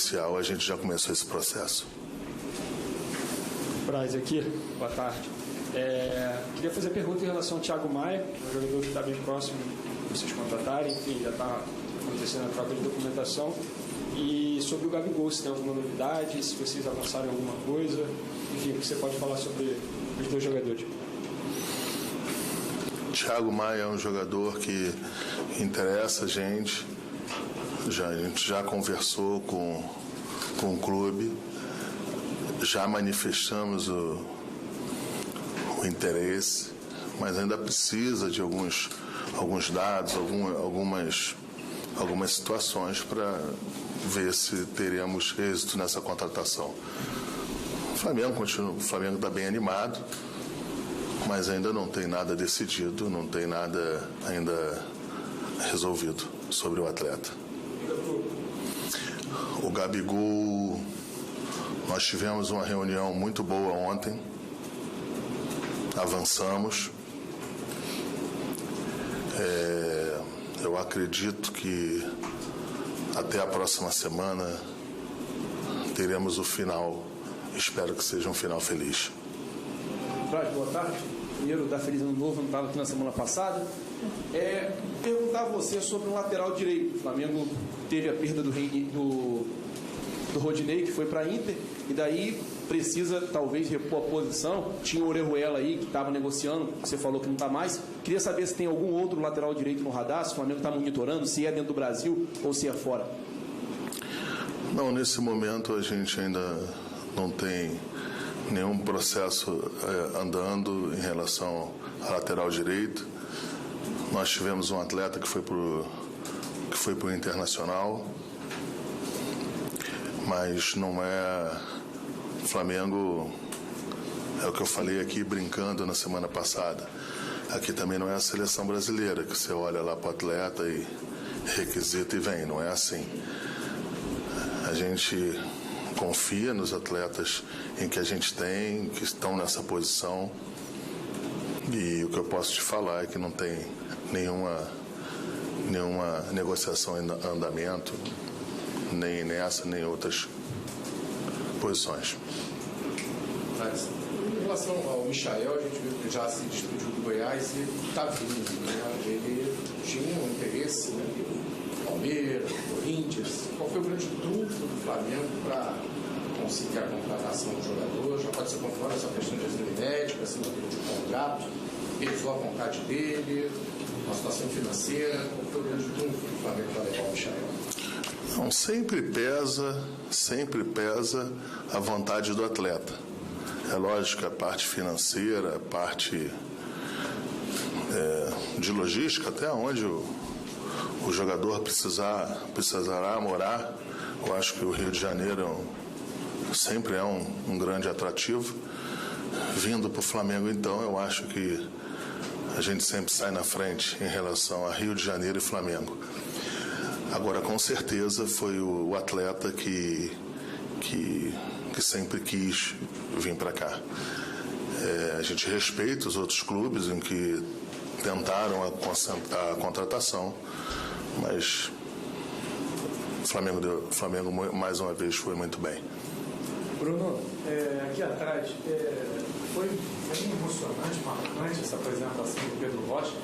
oficial, a gente já começou esse processo. Braz aqui, boa tarde. Queria fazer pergunta em relação ao Thiago Maia, um jogador que está bem próximo de vocês contratarem, enfim, já está acontecendo a troca de documentação. E sobre o Gabigol, se tem alguma novidade, se vocês avançaram alguma coisa, enfim, o que você pode falar sobre os dois jogadores? Thiago Maia é um jogador que interessa a gente já conversou com o clube, já manifestamos o interesse, mas ainda precisa de alguns dados, algumas situações para ver se teremos êxito nessa contratação. O Flamengo está bem animado, mas ainda não tem nada decidido, não tem nada ainda resolvido sobre o atleta. O Gabigol, nós tivemos uma reunião muito boa ontem, avançamos. Eu acredito que até a próxima semana teremos o final. Espero que seja um final feliz. Boa tarde. Primeiro, dar feliz ano novo, não estava aqui na semana passada. Perguntar a você sobre um lateral direito. O Flamengo teve a perda do Rodinei, que foi para a Inter, e daí precisa talvez repor a posição. Tinha o Orejuela aí, que estava negociando, você falou que não está mais. Queria saber se tem algum outro lateral direito no radar, se o Flamengo está monitorando, se é dentro do Brasil ou se é fora. Não, nesse momento a gente ainda não tem nenhum processo andando em relação à lateral direito. Nós tivemos um atleta que foi para o Internacional, mas não é Flamengo, é o que eu falei aqui brincando na semana passada. Aqui também não é a seleção brasileira, que você olha lá para o atleta e requisita e vem, não é assim. A gente confia nos atletas em que a gente tem, que estão nessa posição, e o que eu posso te falar é que não tem nenhuma negociação em andamento, nem nessa, nem outras posições. Em relação ao Michael, a gente viu que já se despediu do Goiás e está vindo, né? Ele tinha um interesse, né? Palmeiras, Corinthians. Qual foi o grande trunfo do Flamengo para conseguir a contratação do jogador? Já pode ser conforme essa questão de exame médico, assinatura de contrato, pesou a vontade dele, uma situação financeira. Qual foi o grande trunfo do Flamengo para levar o Michael? Não, sempre pesa a vontade do atleta. É lógico, a parte financeira, a parte de logística, até onde o jogador precisará morar. Eu acho que o Rio de Janeiro sempre é um grande atrativo. Vindo para o Flamengo, então, eu acho que a gente sempre sai na frente em relação a Rio de Janeiro e Flamengo. Agora, com certeza, foi o atleta que sempre quis vir para cá. A gente respeita os outros clubes em que tentaram a contratação, mas o Flamengo mais uma vez foi muito bem. Bruno, aqui atrás, foi bem emocionante, marcante essa apresentação do Pedro Rocha.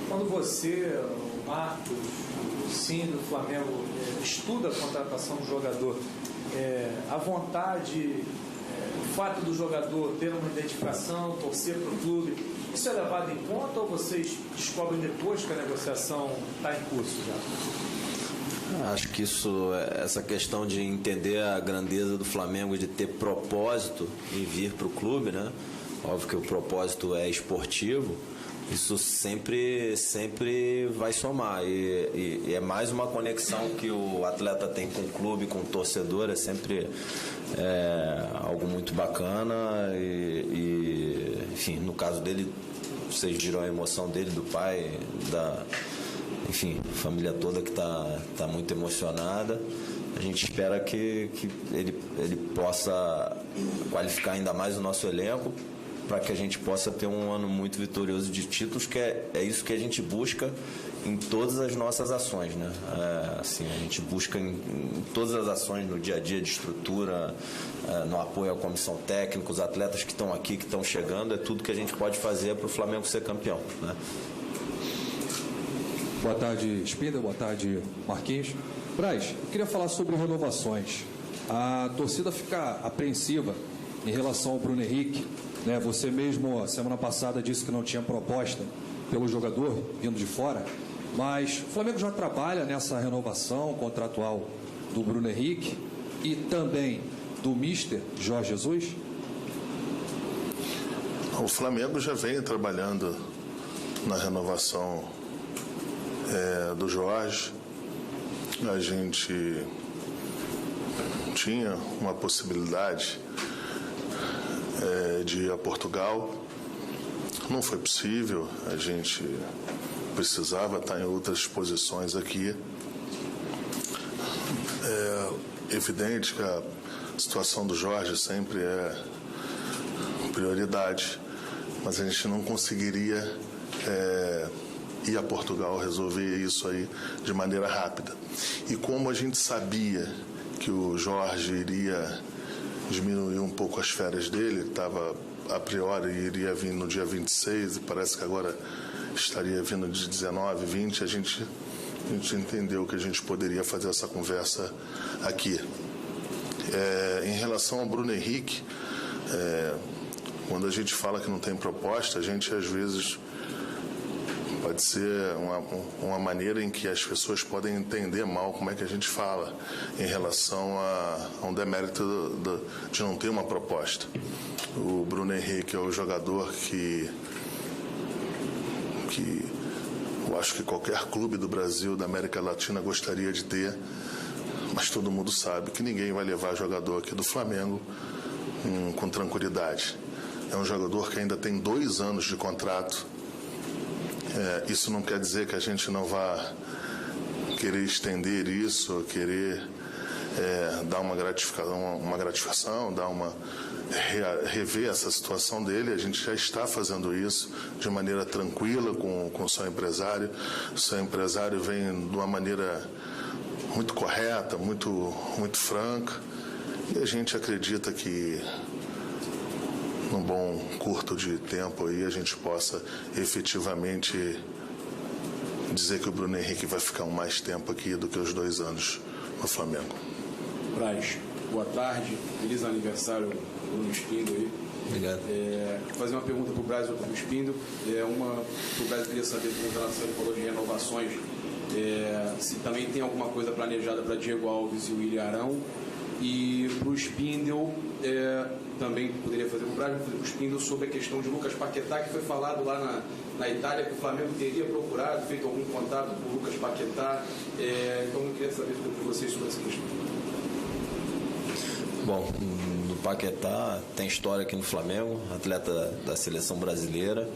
Quando você, o Marcos, o Cine do Flamengo estuda a contratação do jogador, a vontade, o fato do jogador ter uma identificação, torcer para o clube, isso é levado em conta ou vocês descobrem depois que a negociação está em curso já? Acho que essa questão de entender a grandeza do Flamengo, de ter propósito em vir para o clube, né? Óbvio que o propósito é esportivo, isso sempre vai somar e é mais uma conexão que o atleta tem com o clube, com o torcedor, é sempre algo muito bacana e enfim, no caso dele, vocês viram a emoção dele, do pai, enfim, a família toda que está muito emocionada. A gente espera que ele possa qualificar ainda mais o nosso elenco para que a gente possa ter um ano muito vitorioso de títulos, que é isso que a gente busca em todas as nossas ações, né? Assim, a gente busca em todas as ações no dia a dia de estrutura, no apoio à comissão técnica, os atletas que estão aqui, que estão chegando, é tudo que a gente pode fazer para o Flamengo ser campeão, né? Boa tarde, Spindel. Boa tarde, Marquinhos. Braz, eu queria falar sobre renovações. A torcida fica apreensiva em relação ao Bruno Henrique, né? Você mesmo, semana passada, disse que não tinha proposta pelo jogador vindo de fora, mas o Flamengo já trabalha nessa renovação contratual do Bruno Henrique e também do Mister Jorge Jesus? O Flamengo já vem trabalhando na renovação do Jorge. A gente tinha uma possibilidade de ir a Portugal. Não foi possível, a gente precisava estar em outras posições aqui. É evidente que a situação do Jorge sempre é prioridade, mas a gente não conseguiria ir a Portugal resolver isso aí de maneira rápida. E como a gente sabia que o Jorge iria diminuir um pouco as férias dele, estava a priori iria vir no dia 26 e parece que agora estaria vindo de 19, 20, a gente entendeu que a gente poderia fazer essa conversa aqui. Em relação ao Bruno Henrique, quando a gente fala que não tem proposta, a gente às vezes pode ser uma maneira em que as pessoas podem entender mal como é que a gente fala em relação a um demérito de não ter uma proposta. O Bruno Henrique é o jogador que eu acho que qualquer clube do Brasil, da América Latina, gostaria de ter, mas todo mundo sabe que ninguém vai levar jogador aqui do Flamengo com tranquilidade. É um jogador que ainda tem 2 anos de contrato. Isso não quer dizer que a gente não vá querer estender isso, querer dar uma gratificação, rever essa situação dele. A gente já está fazendo isso de maneira tranquila com o seu empresário. O seu empresário vem de uma maneira muito correta, muito franca, e a gente acredita que num bom curto de tempo aí a gente possa efetivamente dizer que o Bruno Henrique vai ficar mais tempo aqui do que os 2 anos no Flamengo. Braz, boa tarde, feliz aniversário Bruno Spindel aí. Obrigado. Fazer uma pergunta para o Braz e outra para o Spindel. O Braz queria saber, com relação ele falou de renovações, se também tem alguma coisa planejada para Diego Alves e o William Arão. E para o Spindel, também poderia fazer com o Braz, fazer para o Spindel sobre a questão de Lucas Paquetá, que foi falado lá na Itália que o Flamengo teria procurado, feito algum contato com o Lucas Paquetá. Então eu queria saber de vocês sobre essa questão. Bom, no Paquetá tem história aqui no Flamengo, atleta da seleção brasileira.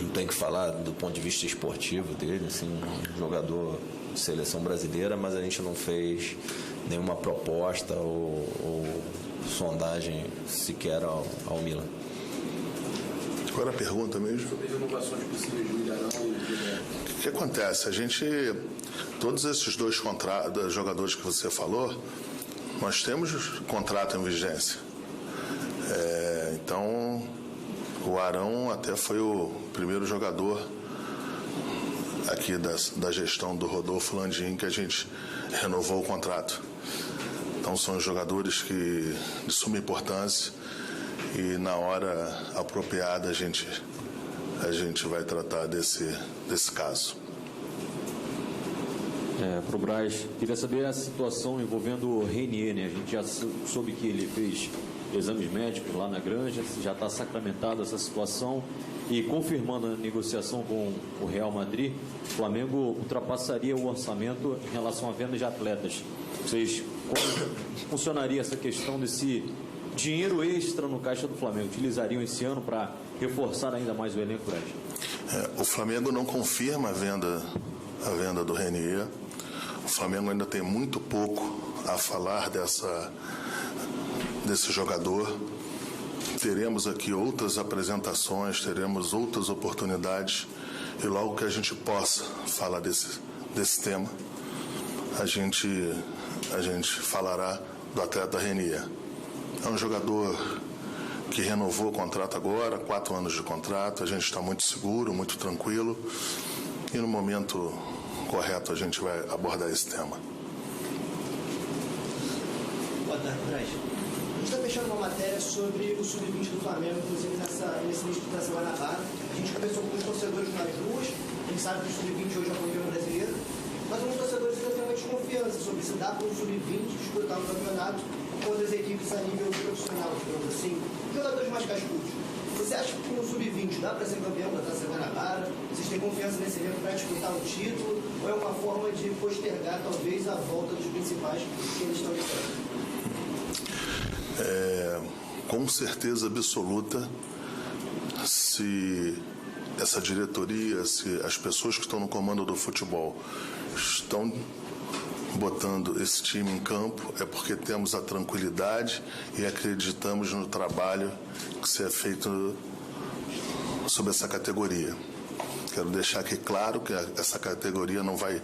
Não tem que falar do ponto de vista esportivo dele, assim, um jogador de seleção brasileira, mas a gente não fez nenhuma proposta ou sondagem sequer ao Milan. Qual era a pergunta mesmo? Sobre as renovações possíveis de William Arão e O que acontece? Todos esses 2 jogadores que você falou, nós temos contrato em vigência. Então, o Arão até foi o primeiro jogador aqui da gestão do Rodolfo Landim que a gente renovou o contrato. Então, são jogadores de suma importância e na hora apropriada a gente vai tratar desse caso. Para o Braz, queria saber a situação envolvendo o Renier, né? A gente já soube que ele fez exames médicos lá na Granja, já está sacramentada essa situação e confirmando a negociação com o Real Madrid, o Flamengo ultrapassaria o orçamento em relação à venda de atletas. Como funcionaria essa questão desse dinheiro extra no caixa do Flamengo? Utilizariam esse ano para reforçar ainda mais o elenco, Braz? O Flamengo não confirma a venda do Renier. O Flamengo ainda tem muito pouco a falar desse jogador. Teremos aqui outras apresentações, teremos outras oportunidades E logo que a gente possa falar desse tema, a gente falará do atleta Renier. É um jogador que renovou o contrato agora, 4 anos de contrato. A gente está muito seguro, muito tranquilo. E no momento correto a gente vai abordar esse tema. Boa tarde, Braz. A gente está fechando uma matéria sobre o Sub-20 do Flamengo, inclusive nesse início da Guanabara. A gente conversou com os torcedores nas ruas. A gente sabe que o Sub-20 hoje é o campeão brasileiro. Mas alguns torcedores ainda têm uma desconfiança sobre se dá para o Sub-20 disputar um campeonato com outras equipes a nível profissional, digamos assim. Jogadores mais cascudos. Você acha que no Sub-20 dá para ser campeão da Taça Guanabara? Vocês têm confiança nesse evento para disputar o título? Ou é uma forma de postergar, talvez, a volta dos principais que eles estão esperando? Com certeza absoluta, se essa diretoria, se as pessoas que estão no comando do futebol estão botando esse time em campo, é porque temos a tranquilidade e acreditamos no trabalho que se é feito sobre essa categoria. Quero deixar aqui claro que essa categoria não vai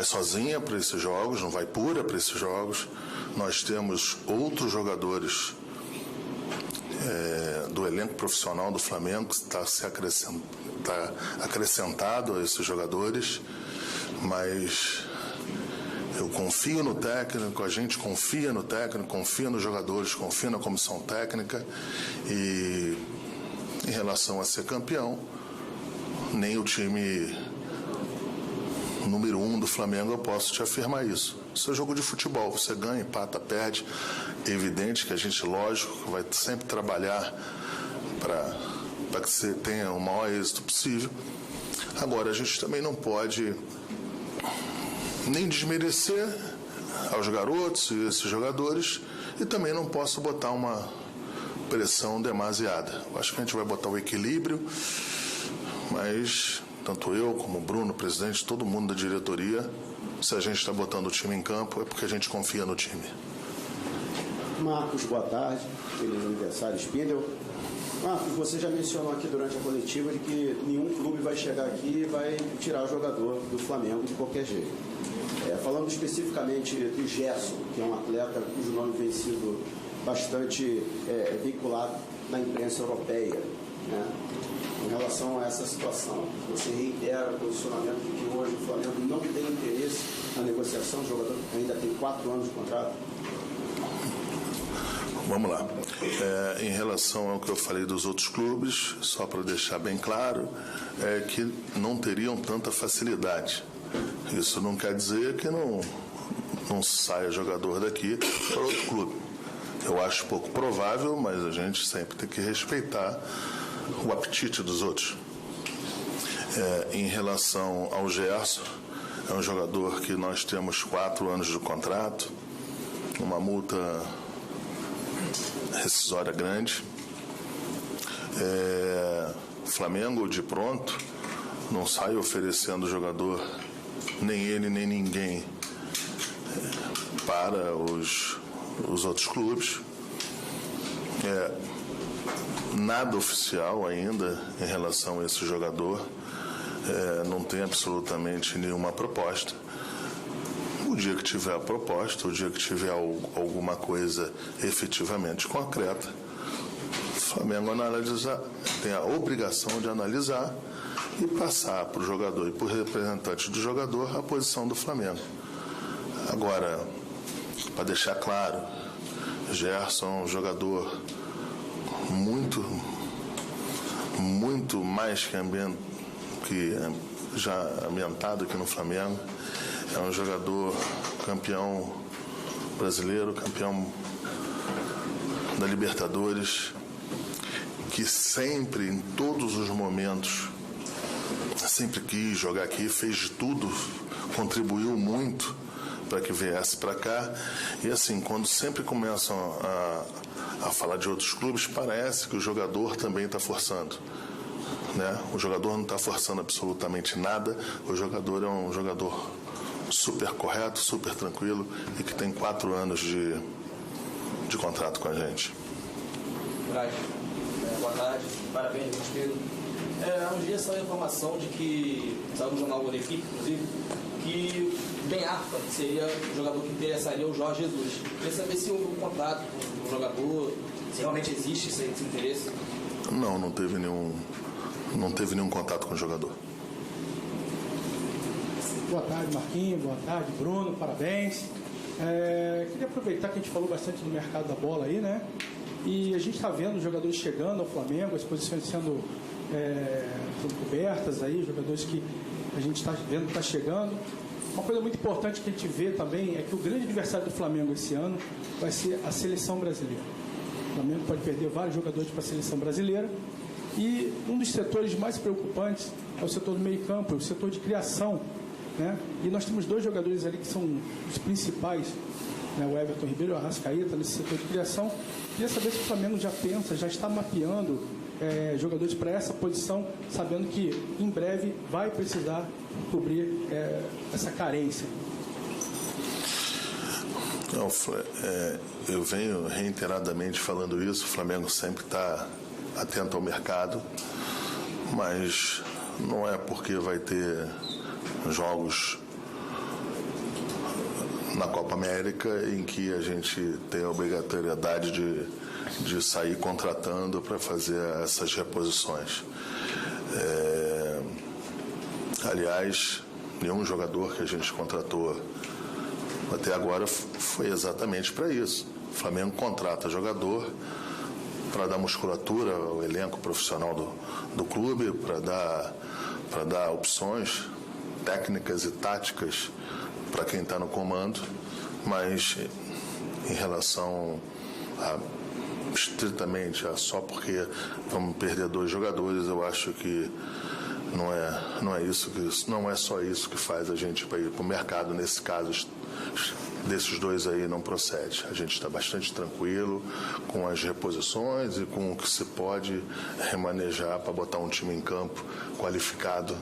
sozinha para esses jogos, não vai pura para esses jogos. Nós temos outros jogadores do elenco profissional do Flamengo que está acrescentado a esses jogadores, mas eu confio no técnico, a gente confia no técnico, confia nos jogadores, confia na comissão técnica. E em relação a ser campeão, nem o time número 1 do Flamengo eu posso te afirmar isso. Isso é jogo de futebol, você ganha, empata, perde. É evidente que a gente, lógico, vai sempre trabalhar para que você tenha o maior êxito possível. Agora, a gente também não pode nem desmerecer aos garotos e esses jogadores, e também não posso botar uma pressão demasiada. Eu acho que a gente vai botar o equilíbrio, mas tanto eu como o Bruno, o presidente, todo mundo da diretoria, se a gente está botando o time em campo, é porque a gente confia no time. Marcos, boa tarde. Feliz aniversário, Spindel. Marcos, você já mencionou aqui durante a coletiva de que nenhum clube vai chegar aqui e vai tirar o jogador do Flamengo de qualquer jeito. Falando especificamente do Gerson, que é um atleta cujo nome vem sido bastante veiculado na imprensa europeia, né? Em relação a essa situação, você reitera o posicionamento de que hoje o Flamengo não tem interesse na negociação do jogador, que ainda tem 4 anos de contrato? Vamos lá. Em relação ao que eu falei dos outros clubes, só para deixar bem claro, é que não teriam tanta facilidade. Isso não quer dizer que não saia jogador daqui para outro clube. Eu acho pouco provável, mas a gente sempre tem que respeitar o apetite dos outros. Em relação ao Gerson, é um jogador que nós temos 4 anos de contrato, uma multa rescisória grande. O Flamengo, de pronto, não sai oferecendo jogador, nem ele nem ninguém, para os outros clubes. Nada oficial ainda em relação a esse jogador, não tem absolutamente nenhuma proposta. O dia que tiver a proposta, o dia que tiver alguma coisa efetivamente concreta, o Flamengo tem a obrigação de analisar e passar para o jogador e para o representante do jogador a posição do Flamengo. Agora, para deixar claro, Gerson é um jogador muito mais que já ambientado aqui no Flamengo. É um jogador campeão brasileiro, campeão da Libertadores, que sempre, em todos os momentos, sempre quis jogar aqui, fez de tudo, contribuiu muito para que viesse para cá. E assim, quando sempre começam a falar de outros clubes, parece que o jogador também está forçando, né? O jogador não está forçando absolutamente nada. O jogador é um jogador super correto, super tranquilo e que tem 4 anos de contrato com a gente. Braz, boa tarde, parabéns, Pedro. Há uns dias saiu a informação de que, saiu no jornal da equipe, inclusive, que Ben Arfa seria o jogador que interessaria o Jorge Jesus. Queria saber se houve um contrato com o jogador, se realmente existe esse interesse. Não teve nenhum contato com o jogador. Boa tarde, Marquinhos. Boa tarde, Bruno. Parabéns. Queria aproveitar que a gente falou bastante do mercado da bola aí, né? E a gente está vendo os jogadores chegando ao Flamengo, as posições sendo cobertas aí, jogadores que a gente está vendo que está chegando. Uma coisa muito importante que a gente vê também é que o grande adversário do Flamengo esse ano vai ser a seleção brasileira. O Flamengo pode perder vários jogadores para a seleção brasileira. E um dos setores mais preocupantes é o setor do meio-campo, o setor de criação, né? E nós temos dois jogadores ali que são os principais, né? O Everton Ribeiro e o Arrascaeta nesse setor de criação. Queria saber se o Flamengo já pensa, já está mapeando jogadores para essa posição, sabendo que em breve vai precisar cobrir essa carência. Eu venho reiteradamente falando isso, o Flamengo sempre está atento ao mercado, mas não é porque vai ter jogos na Copa América em que a gente tem a obrigatoriedade de sair contratando para fazer essas reposições. Aliás, nenhum jogador que a gente contratou até agora foi exatamente para isso. O Flamengo contrata jogador para dar musculatura ao elenco profissional do clube, para dar opções técnicas e táticas para quem está no comando, mas em relação estritamente só porque vamos perder dois jogadores, eu acho que não é só isso que faz a gente ir para o mercado. Nesse caso desses dois aí não procede. A gente está bastante tranquilo com as reposições e com o que se pode remanejar para botar um time em campo qualificado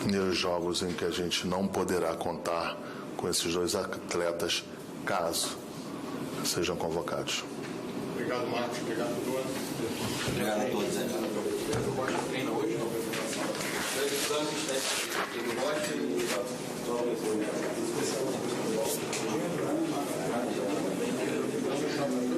nos jogos em que a gente não poderá contar com esses dois atletas, caso sejam convocados. Obrigado, Marcos. Obrigado, Bruno. Obrigado a todos. O Rocha treina hoje na apresentação. Exames,